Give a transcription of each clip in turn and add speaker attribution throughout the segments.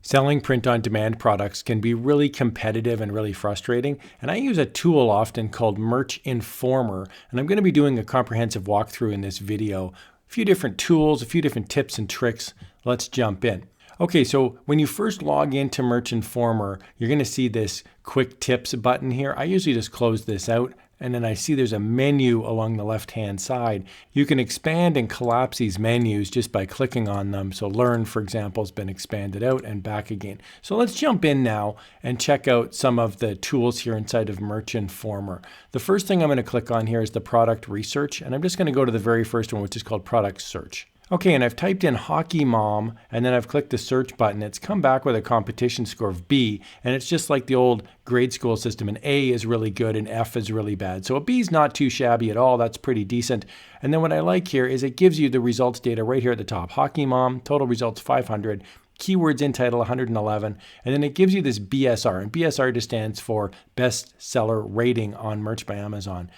Speaker 1: Selling print-on-demand products can be really competitive and really frustrating, and I use a tool often called Merch Informer, and I'm going to be doing a comprehensive walkthrough in this video. A few different tools, a few different tips and tricks. Let's jump in. Okay, so when you first log into Merch Informer, you're going to see this quick tips button here. I usually just close this out, and then I see there's a menu along the left-hand side. You can expand and collapse these menus just by clicking on them. So Learn, for example, has been expanded out and back again. So let's jump in now and check out some of the tools here inside of Merch Informer. The first thing I'm going to click on here is the product research, and I'm just going to go to the very first one, which is called product search. Okay, and I've typed in Hockey Mom, and then I've clicked the search button. It's come back with a competition score of B, and it's just like the old grade school system. An A is really good and F is really bad. So a B is not too shabby at all. That's pretty decent. And then what I like here is it gives you the results data right here at the top. Hockey Mom, total results 500. Keywords in title 111, and then it gives you this BSR, and BSR just stands for Best Seller Rating on Merch by Amazon.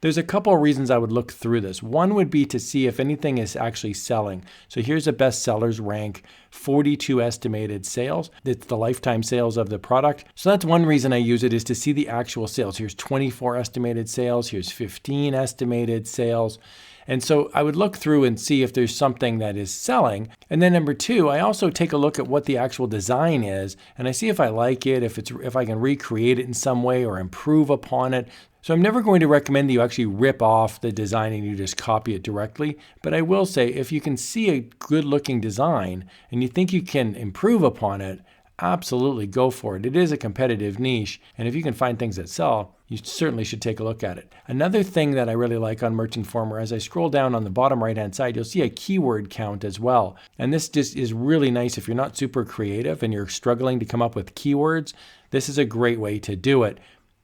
Speaker 1: There's a couple of reasons I would look through this. One would be to see if anything is actually selling. So here's a best sellers rank, 42 estimated sales. It's the lifetime sales of the product. So that's one reason I use it, is to see the actual sales. Here's 24 estimated sales. Here's 15 estimated sales. And so I would look through and see if there's something that is selling. And then number two, I also take a look at what the actual design is, and I see if I like it, if I can recreate it in some way or improve upon it. So I'm never going to recommend that you actually rip off the design and you just copy it directly. But I will say, if you can see a good looking design and you think you can improve upon it, absolutely go for it. It is a competitive niche, and if you can find things that sell, you certainly should take a look at it. Another thing that I really like on Merch Informer, as I scroll down on the bottom right hand side, you'll see a keyword count as well. And this just is really nice if you're not super creative and you're struggling to come up with keywords. This is a great way to do it.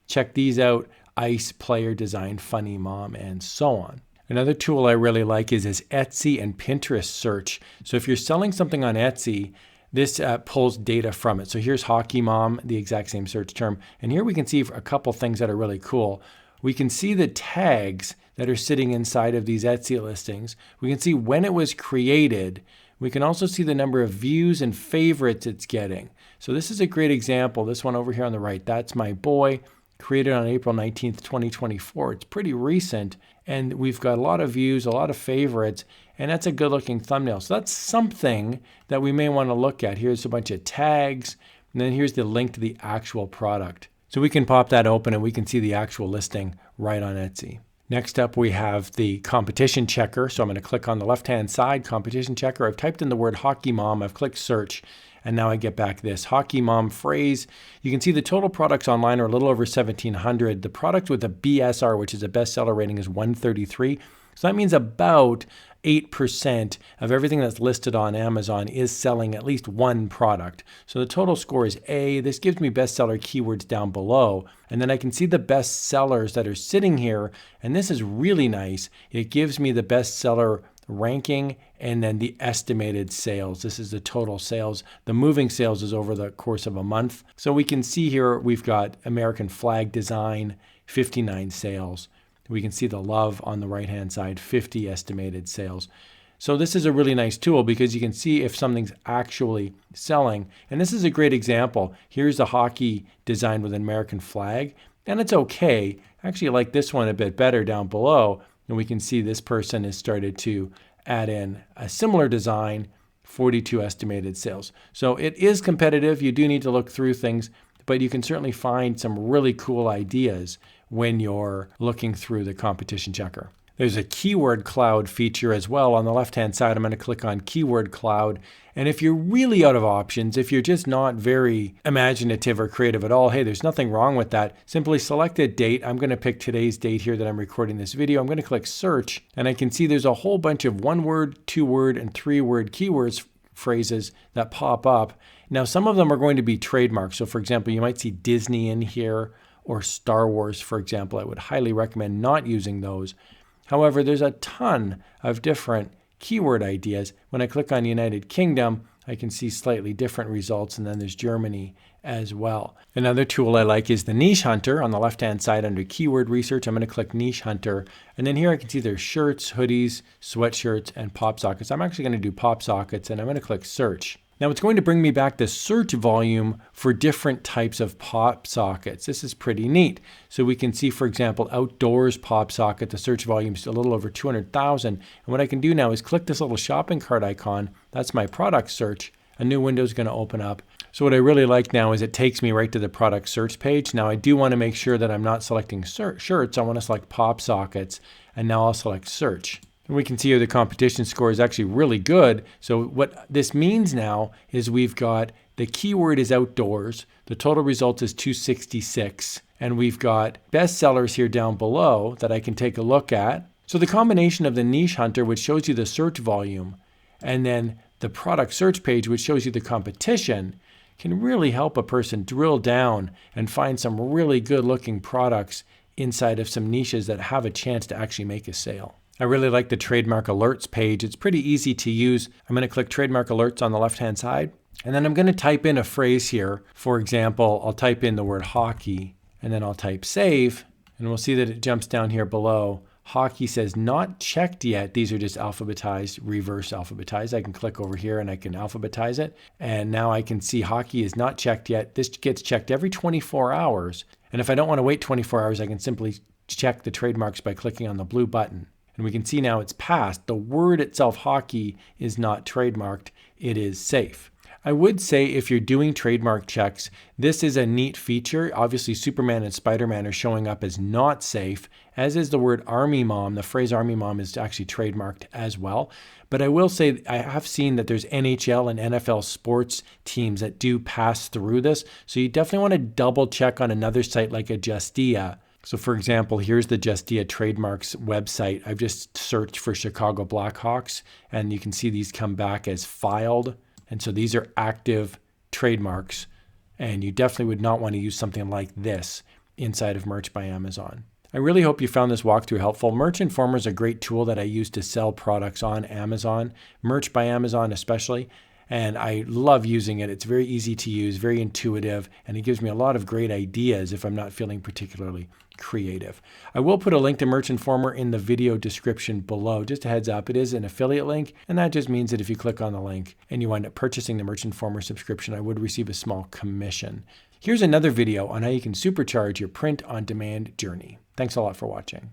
Speaker 1: Check these out: Ice, Player Design, Funny Mom, and so on. Another tool I really like is this Etsy and Pinterest search. So if you're selling something on Etsy, this pulls data from it. So here's Hockey Mom, the exact same search term. And here we can see a couple things that are really cool. We can see the tags that are sitting inside of these Etsy listings. We can see when it was created. We can also see the number of views and favorites it's getting. So this is a great example. This one over here on the right, That's My Boy, created on April 19th, 2024. It's pretty recent, and we've got a lot of views, a lot of favorites, and that's a good looking thumbnail. So that's something that we may want to look at. Here's a bunch of tags, and then here's the link to the actual product. So we can pop that open and we can see the actual listing right on Etsy. Next up, we have the competition checker. So I'm going to click on the left-hand side, competition checker. I've typed in the word Hockey Mom, I've clicked search, and now I get back this Hockey Mom phrase. You can see the total products online are a little over 1,700. The product with a BSR, which is a bestseller rating, is 133. So that means about 8% of everything that's listed on Amazon is selling at least one product. So the total score is A. This gives me bestseller keywords down below. And then I can see the best sellers that are sitting here. And this is really nice. It gives me the bestseller ranking and then the estimated sales. This is the total sales. The moving sales is over the course of a month. So we can see here we've got American flag design, 59 sales. We can see the love on the right-hand side, 50 estimated sales. So this is a really nice tool because you can see if something's actually selling. And this is a great example. Here's the hockey design with an American flag, and it's okay. Actually, I like this one a bit better down below. And we can see this person has started to add in a similar design, 42 estimated sales. So it is competitive. You do need to look through things, but you can certainly find some really cool ideas when you're looking through the competition checker. There's a keyword cloud feature as well. On the left-hand side, I'm going to click on keyword cloud. And if you're really out of options, if you're just not very imaginative or creative at all, hey, there's nothing wrong with that. Simply select a date. I'm going to pick today's date here that I'm recording this video. I'm going to click search, and I can see there's a whole bunch of 1-word, 2-word, and 3-word keywords phrases that pop up. Now, some of them are going to be trademarks. So for example, you might see Disney in here or Star Wars, for example. I would highly recommend not using those. However, there's a ton of different keyword ideas. When I click on United Kingdom, I can see slightly different results, and then there's Germany as well. Another tool I like is the Niche Hunter. On the left-hand side under Keyword Research, I'm going to click Niche Hunter, and then here I can see there's shirts, hoodies, sweatshirts, and pop sockets. I'm actually going to do pop sockets, and I'm going to click Search. Now it's going to bring me back the search volume for different types of pop sockets. This is pretty neat. So we can see, for example, outdoors pop socket, the search volume is a little over 200,000. And what I can do now is click this little shopping cart icon. That's my product search. A new window is going to open up. So what I really like now is it takes me right to the product search page. Now I do want to make sure that I'm not selecting shirts. I want to select pop sockets, and now I'll select search. And we can see here the competition score is actually really good. So what this means now is we've got the keyword is outdoors. The total result is 266. And we've got bestsellers here down below that I can take a look at. So the combination of the niche hunter, which shows you the search volume, and then the product search page, which shows you the competition, can really help a person drill down and find some really good looking products inside of some niches that have a chance to actually make a sale. I really like the Trademark Alerts page. It's pretty easy to use. I'm going to click Trademark Alerts on the left-hand side, and then I'm going to type in a phrase here. For example, I'll type in the word hockey, and then I'll type save, and we'll see that it jumps down here below. Hockey says not checked yet. These are just alphabetized, reverse alphabetized. I can click over here and I can alphabetize it. And now I can see hockey is not checked yet. This gets checked every 24 hours. And if I don't want to wait 24 hours, I can simply check the trademarks by clicking on the blue button. And we can see now it's passed. The word itself, hockey, is not trademarked. It is safe. I would say if you're doing trademark checks, this is a neat feature. Obviously, Superman and Spider-Man are showing up as not safe, as is the word Army Mom. The phrase Army Mom is actually trademarked as well. But I will say I have seen that there's NHL and NFL sports teams that do pass through this. So you definitely want to double check on another site like a Justia. So for example, here's the Justia Trademarks website. I've just searched for Chicago Blackhawks, and you can see these come back as filed. And so these are active trademarks, and you definitely would not want to use something like this inside of Merch by Amazon. I really hope you found this walkthrough helpful. Merch Informer is a great tool that I use to sell products on Amazon, Merch by Amazon especially, and I love using it. It's very easy to use, very intuitive, and it gives me a lot of great ideas if I'm not feeling particularly creative. I will put a link to Merch Informer in the video description below. Just a heads up, it is an affiliate link, and that just means that if you click on the link and you wind up purchasing the Merch Informer subscription, I would receive a small commission. Here's another video on how you can supercharge your print-on-demand journey. Thanks a lot for watching.